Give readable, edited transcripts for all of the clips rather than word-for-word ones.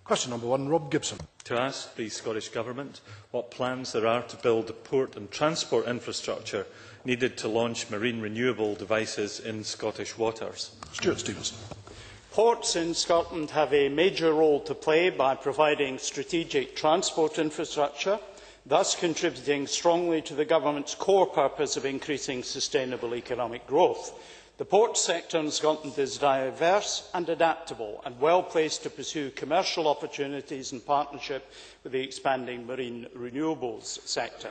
Question number 1, Rob Gibson. To ask the Scottish Government what plans there are to build the port and transport infrastructure needed to launch marine renewable devices in Scottish waters. Stuart Stevenson. Ports in Scotland have a major role to play by providing strategic transport infrastructure, thus contributing strongly to the Government's core purpose of increasing sustainable economic growth. The port sector in Scotland is diverse and adaptable and well placed to pursue commercial opportunities in partnership with the expanding marine renewables sector.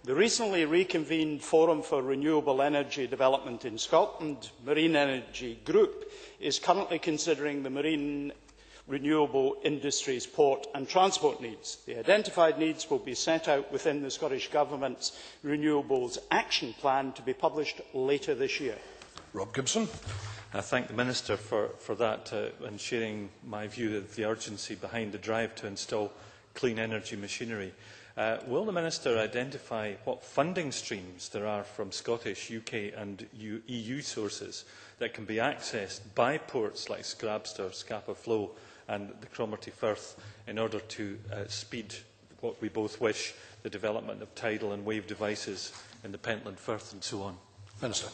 The recently reconvened Forum for Renewable Energy Development in Scotland, Marine Energy Group, is currently considering the marine renewable industry's port and transport needs. The identified needs will be set out within the Scottish Government's Renewables Action Plan to be published later this year. Rob Gibson. I thank the Minister for that and sharing my view of the urgency behind the drive to install clean energy machinery. Will the Minister identify what funding streams there are from Scottish, UK and EU sources that can be accessed by ports like Scrabster, Scapa Flow and the Cromarty Firth in order to speed what we both wish, the development of tidal and wave devices in the Pentland Firth and so on? Minister.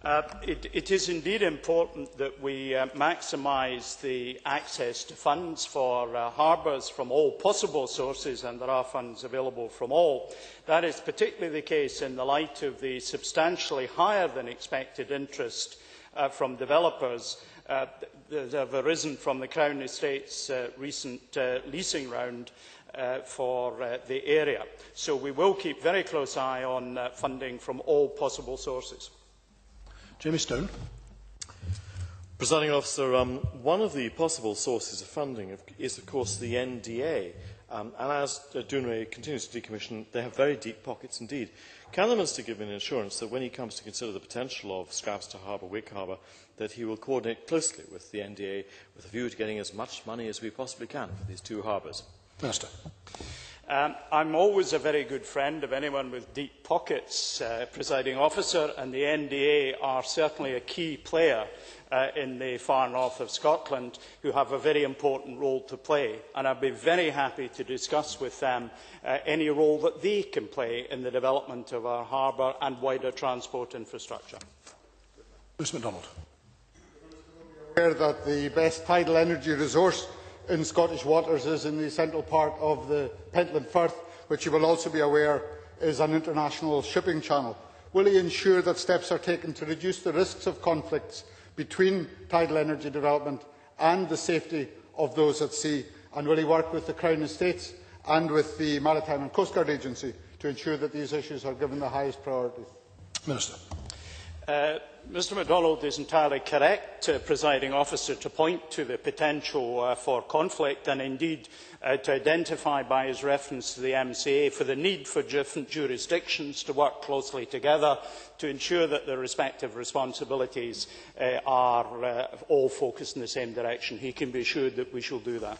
It is indeed important that we maximise the access to funds for harbours from all possible sources, and there are funds available from all. That is particularly the case in the light of the substantially higher than expected interest from developers that have arisen from the Crown Estate's recent leasing round for the area. So we will keep a very close eye on funding from all possible sources. Jamie Stone. Presiding Officer, one of the possible sources of funding is, of course, the NDA. And as Dunray continues to decommission, they have very deep pockets indeed. Can the Minister give me an assurance that when he comes to consider the potential of Scrabster Harbour, Wick Harbour, that he will coordinate closely with the NDA with a view to getting as much money as we possibly can for these two harbours? Minister. I'm always a very good friend of anyone with deep pockets, Presiding Officer, and the NDA are certainly a key player in the far north of Scotland, who have a very important role to play. And I'd be very happy to discuss with them any role that they can play in the development of our harbour and wider transport infrastructure. Lewis MacDonald. Aware that the best tidal energy resource in Scottish waters is in the central part of the Pentland Firth, which you will also be aware is an international shipping channel. Will he ensure that steps are taken to reduce the risks of conflicts between tidal energy development and the safety of those at sea? And will he work with the Crown Estates and with the Maritime and Coast Guard Agency to ensure that these issues are given the highest priority? Minister. Mr MacDonald is entirely correct, Presiding Officer, to point to the potential for conflict and indeed to identify by his reference to the MCA for the need for different jurisdictions to work closely together to ensure that their respective responsibilities are all focused in the same direction. He can be assured that we shall do that.